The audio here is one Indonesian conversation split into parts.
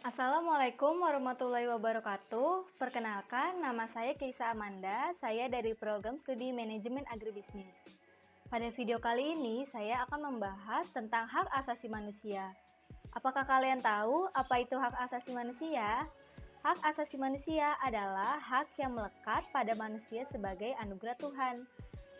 Assalamualaikum warahmatullahi wabarakatuh. Perkenalkan, nama saya Keisa Amanda. Saya dari program studi manajemen agribisnis. Pada video kali ini, saya akan membahas tentang hak asasi manusia. Apakah kalian tahu apa itu hak asasi manusia? Hak asasi manusia adalah hak yang melekat pada manusia sebagai anugerah Tuhan.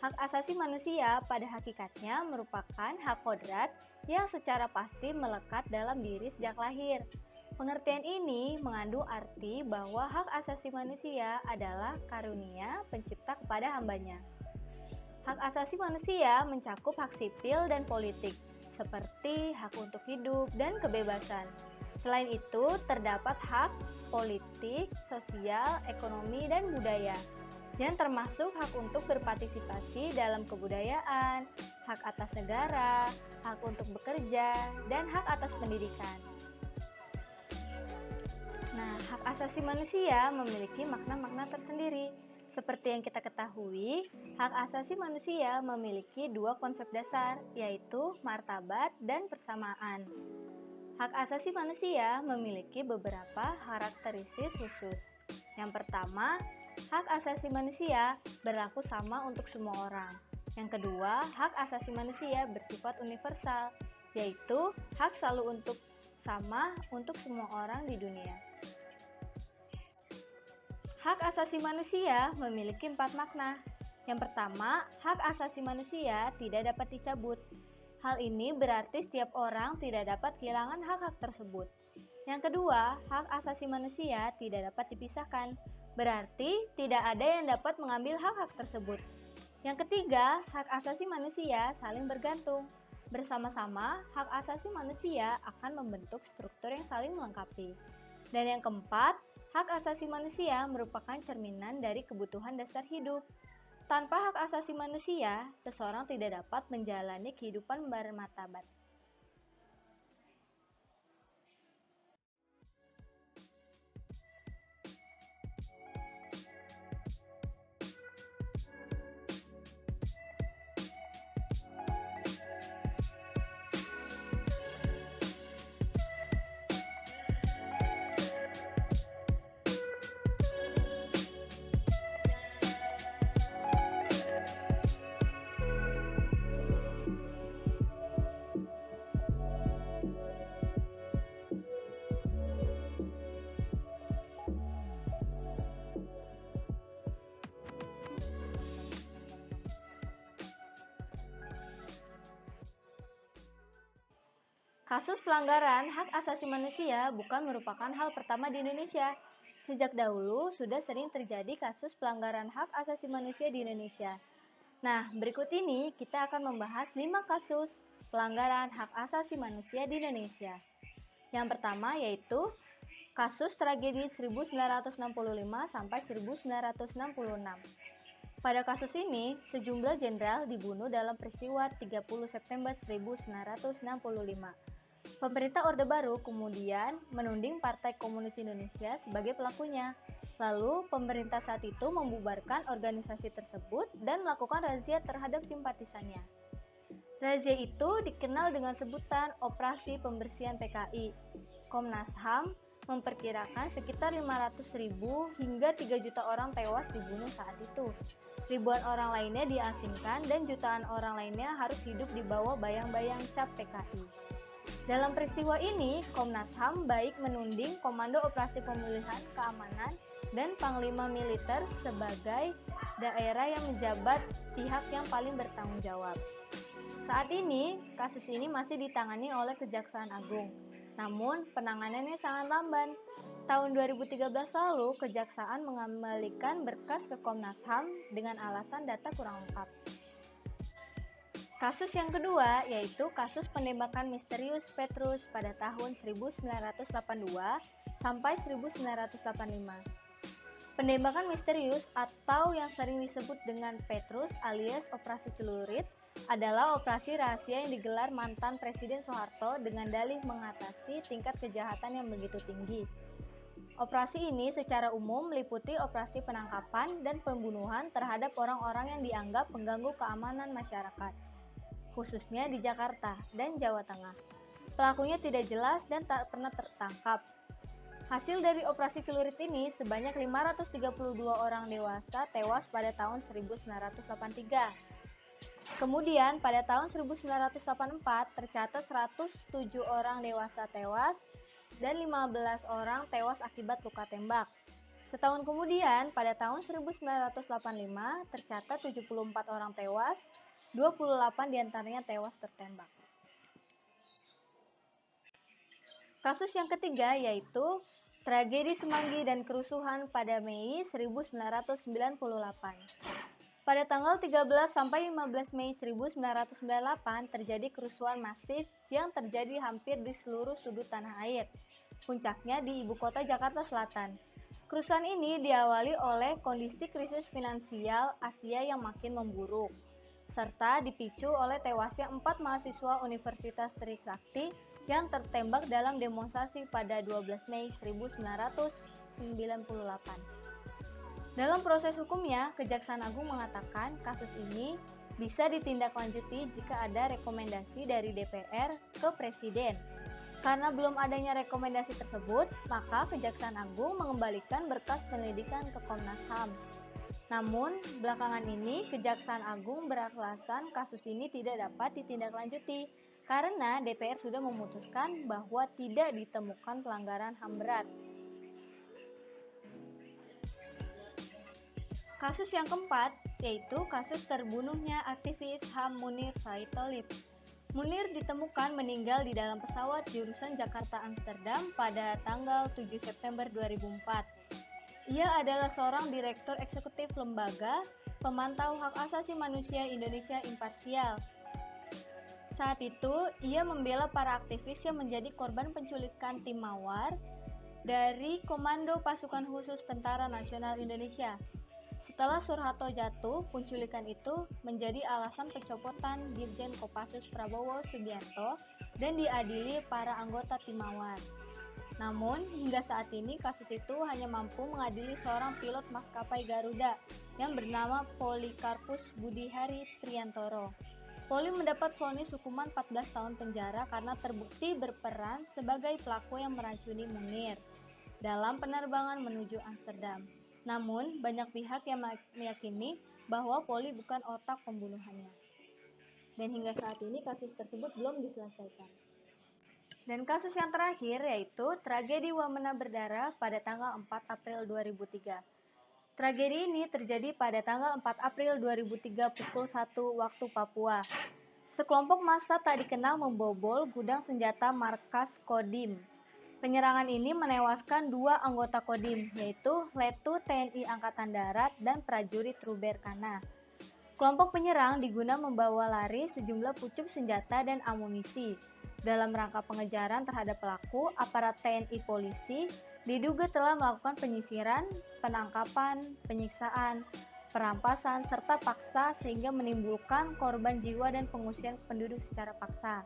Hak asasi manusia pada hakikatnya merupakan hak kodrat yang secara pasti melekat dalam diri sejak lahir. Pengertian ini mengandung arti bahwa hak asasi manusia adalah karunia pencipta kepada hambanya. Hak asasi manusia mencakup hak sipil dan politik, seperti hak untuk hidup dan kebebasan. Selain itu, terdapat hak politik, sosial, ekonomi, dan budaya, yang termasuk hak untuk berpartisipasi dalam kebudayaan, hak atas negara, hak untuk bekerja, dan hak atas pendidikan. Nah, hak asasi manusia memiliki makna-makna tersendiri. Seperti yang kita ketahui, hak asasi manusia memiliki dua konsep dasar, yaitu martabat dan persamaan. Hak asasi manusia memiliki beberapa karakteristik khusus. Yang pertama, hak asasi manusia berlaku sama untuk semua orang. Yang kedua, hak asasi manusia bersifat universal, yaitu hak selalu sama untuk semua orang di dunia. Hak asasi manusia memiliki 4 makna. Yang pertama, hak asasi manusia tidak dapat dicabut. Hal ini berarti setiap orang tidak dapat kehilangan hak-hak tersebut. Yang kedua, hak asasi manusia tidak dapat dipisahkan. Berarti tidak ada yang dapat mengambil hak-hak tersebut. Yang ketiga, hak asasi manusia saling bergantung. Bersama-sama, hak asasi manusia akan membentuk struktur yang saling melengkapi. Dan yang keempat, hak asasi manusia merupakan cerminan dari kebutuhan dasar hidup. Tanpa hak asasi manusia, seseorang tidak dapat menjalani kehidupan bermartabat. Kasus pelanggaran hak asasi manusia bukan merupakan hal pertama di Indonesia. Sejak dahulu sudah sering terjadi kasus pelanggaran hak asasi manusia di Indonesia. Nah, berikut ini kita akan membahas 5 kasus pelanggaran hak asasi manusia di Indonesia. Yang pertama yaitu kasus tragedi 1965 sampai 1966. Pada kasus ini, sejumlah jenderal dibunuh dalam peristiwa 30 September 1965. Pemerintah Orde Baru kemudian menuding Partai Komunis Indonesia sebagai pelakunya. Lalu, pemerintah saat itu membubarkan organisasi tersebut dan melakukan razia terhadap simpatisannya. Razia itu dikenal dengan sebutan Operasi Pembersihan PKI. Komnas HAM memperkirakan sekitar 500.000 hingga 3 juta orang tewas dibunuh saat itu. Ribuan orang lainnya diasingkan dan jutaan orang lainnya harus hidup di bawah bayang-bayang cap PKI. Dalam peristiwa ini, Komnas HAM baik menuding Komando Operasi Pemulihan Keamanan dan Panglima Militer sebagai daerah yang menjabat pihak yang paling bertanggung jawab. Saat ini, kasus ini masih ditangani oleh Kejaksaan Agung. Namun, penanganannya sangat lamban. Tahun 2013 lalu, Kejaksaan mengembalikan berkas ke Komnas HAM dengan alasan data kurang lengkap. Kasus yang kedua yaitu kasus penembakan misterius Petrus pada tahun 1982 sampai 1985. Penembakan misterius atau yang sering disebut dengan Petrus alias Operasi Celurit adalah operasi rahasia yang digelar mantan Presiden Soeharto dengan dalih mengatasi tingkat kejahatan yang begitu tinggi. Operasi ini secara umum meliputi operasi penangkapan dan pembunuhan terhadap orang-orang yang dianggap pengganggu keamanan masyarakat, khususnya di Jakarta dan Jawa Tengah. Pelakunya tidak jelas dan tak pernah tertangkap. Hasil dari operasi celurit ini sebanyak 532 orang dewasa tewas pada tahun 1983. Kemudian pada tahun 1984 tercatat 107 orang dewasa tewas dan 15 orang tewas akibat luka tembak. Setahun kemudian pada tahun 1985 tercatat 74 orang tewas, 28 diantaranya tewas tertembak. Kasus yang ketiga yaitu tragedi Semanggi dan kerusuhan pada Mei 1998. Pada tanggal 13 sampai 15 Mei 1998 terjadi kerusuhan masif yang terjadi hampir di seluruh sudut tanah air. Puncaknya di ibu kota Jakarta Selatan. Kerusuhan ini diawali oleh kondisi krisis finansial Asia yang makin memburuk, serta dipicu oleh tewasnya 4 mahasiswa Universitas Trisakti yang tertembak dalam demonstrasi pada 12 Mei 1998. Dalam proses hukumnya, Kejaksaan Agung mengatakan kasus ini bisa ditindaklanjuti jika ada rekomendasi dari DPR ke Presiden. Karena belum adanya rekomendasi tersebut, maka Kejaksaan Agung mengembalikan berkas penyelidikan ke Komnas HAM. Namun, belakangan ini Kejaksaan Agung beralasan kasus ini tidak dapat ditindaklanjuti karena DPR sudah memutuskan bahwa tidak ditemukan pelanggaran HAM berat. Kasus yang keempat yaitu kasus terbunuhnya aktivis HAM Munir Said Tholib. Munir ditemukan meninggal di dalam pesawat jurusan Jakarta-Amsterdam pada tanggal 7 September 2004. Ia adalah seorang direktur eksekutif lembaga pemantau hak asasi manusia Indonesia Imparsial. Saat itu, ia membela para aktivis yang menjadi korban penculikan tim Mawar dari Komando Pasukan Khusus Tentara Nasional Indonesia. Setelah Soeharto jatuh, penculikan itu menjadi alasan pencopotan Dirjen Kopassus Prabowo Subianto dan diadili para anggota tim Mawar. Namun, hingga saat ini kasus itu hanya mampu mengadili seorang pilot maskapai Garuda yang bernama Polikarpus Budihari Triantoro. Poli mendapat vonis hukuman 14 tahun penjara karena terbukti berperan sebagai pelaku yang meracuni Munir dalam penerbangan menuju Amsterdam. Namun, banyak pihak yang meyakini bahwa Poli bukan otak pembunuhannya. Dan hingga saat ini kasus tersebut belum diselesaikan. Dan kasus yang terakhir yaitu tragedi Wamena berdarah pada tanggal 4 April 2003. Tragedi ini terjadi pada tanggal 4 April 2003 pukul 1 waktu Papua. Sekelompok massa tak dikenal membobol gudang senjata markas Kodim. Penyerangan ini menewaskan 2 anggota Kodim, yaitu Letu TNI Angkatan Darat dan prajurit Ruber Kana. Kelompok penyerang diguna membawa lari sejumlah pucuk senjata dan amunisi. Dalam rangka pengejaran terhadap pelaku, aparat TNI Polisi diduga telah melakukan penyisiran, penangkapan, penyiksaan, perampasan, serta paksa sehingga menimbulkan korban jiwa dan pengungsian penduduk secara paksa.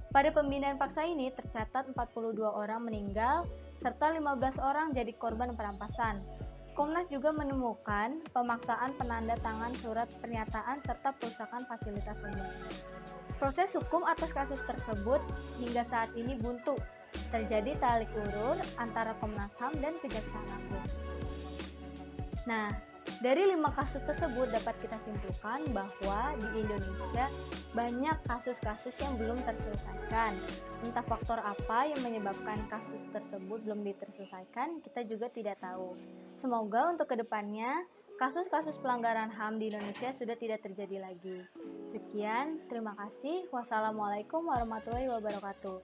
Pada pembinaan paksa ini tercatat 42 orang meninggal, serta 15 orang jadi korban perampasan. Komnas juga menemukan pemaksaan penanda tangan surat pernyataan serta perusakan fasilitas umum. Proses hukum atas kasus tersebut hingga saat ini buntu. Terjadi talik ulur antara Komnas HAM dan Kejaksaan Agung. Nah, dari 5 kasus tersebut dapat kita simpulkan bahwa di Indonesia banyak kasus-kasus yang belum terselesaikan. Entah faktor apa yang menyebabkan kasus tersebut belum terselesaikan, kita juga tidak tahu. Semoga untuk kedepannya, kasus-kasus pelanggaran HAM di Indonesia sudah tidak terjadi lagi. Sekian, terima kasih. Wassalamualaikum warahmatullahi wabarakatuh.